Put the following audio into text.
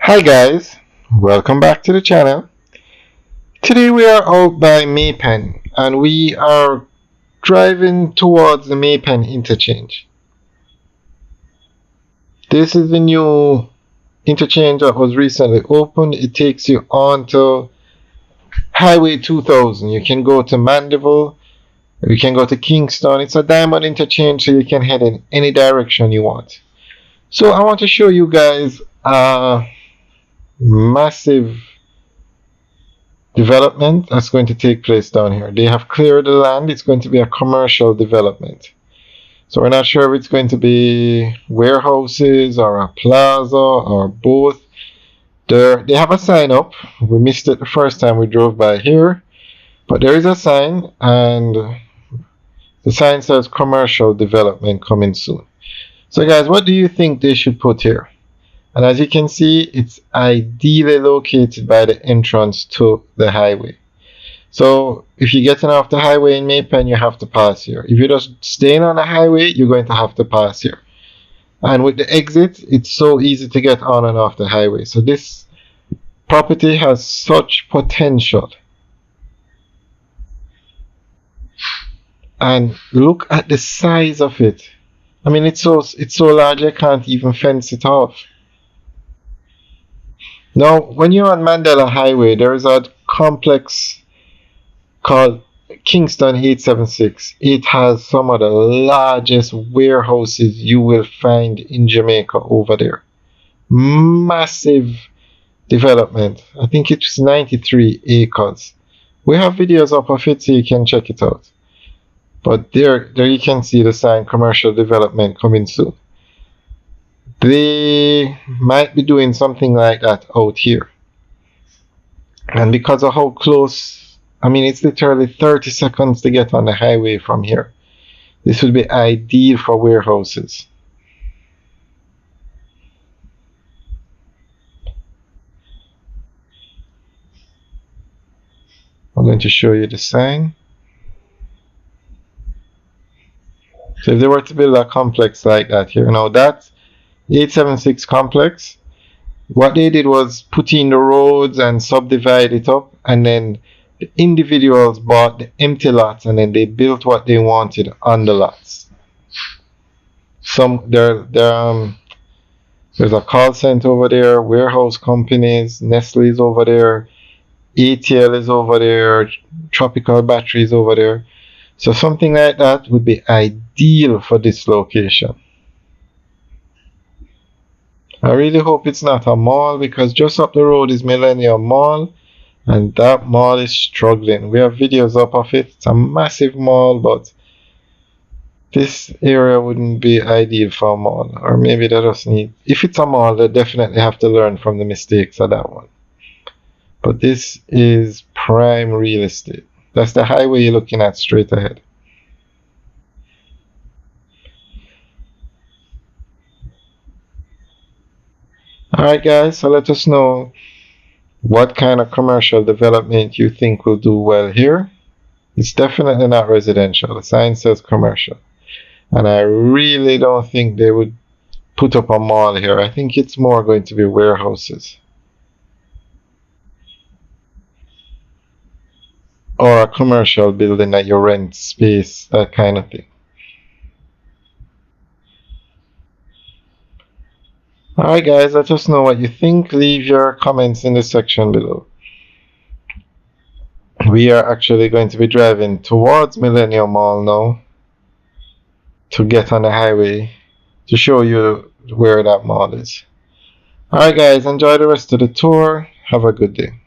Hi guys, welcome back to the channel. Today we are out by Maypen and we are driving towards the Maypen interchange. This is the new interchange that was recently opened. It takes you onto Highway 2000. You can go to Mandeville, you can go to Kingston. It's a diamond interchange, so you can head in any direction you want. So I want to show you guys a massive development that's going to take place down here. They have cleared the land. It's going to be a commercial development. So we're not sure if it's going to be warehouses or a plaza or both. They have a sign up. We missed it the first time we drove by here, but there is a sign, and the sign says commercial development coming soon. So guys, what do you think they should put here? And as you can see, it's ideally located by the entrance to the highway. So if you're getting off the highway in Maypen, you have to pass here. If you're just staying on the highway, you're going to have to pass here. And with the exit, it's so easy to get on and off the highway. So this property has such potential. And look at the size of it. I mean, it's so large I can't even fence it off. Now, when you're on Mandela Highway, there is a complex called Kingston 876. It has some of the largest warehouses you will find in Jamaica over there. Massive development. I think it's 93 acres. We have videos up of it so you can check it out. But there you can see the sign commercial development coming soon. They might be doing something like that out here. And because of how close, I mean, it's literally 30 seconds to get on the highway from here. This would be ideal for warehouses. I'm going to show you the sign. So if they were to build a complex like that here, now that 876 complex, what they did was put in the roads and subdivide it up, and then the individuals bought the empty lots and then they built what they wanted on the lots. There's a call center over there, warehouse companies, Nestle is over there, ATL is over there, Tropical Batteries over there. So something like that would be ideal for this location. I really hope it's not a mall, because just up the road is Millennium Mall and that mall is struggling. We have videos up of it. It's a massive mall, but this area wouldn't be ideal for a mall. Or maybe they just need, if it's a mall, they definitely have to learn from the mistakes of that one. But this is prime real estate. That's the highway you're looking at straight ahead. Alright guys, so let us know what kind of commercial development you think will do well here. It's definitely not residential. The sign says commercial. And I really don't think they would put up a mall here. I think it's more going to be warehouses. Or a commercial building that you rent space, that kind of thing. Alright guys, let us know what you think. Leave your comments in the section below. We are actually going to be driving towards Millennium Mall now to get on the highway to show you where that mall is. Alright guys, enjoy the rest of the tour. Have a good day.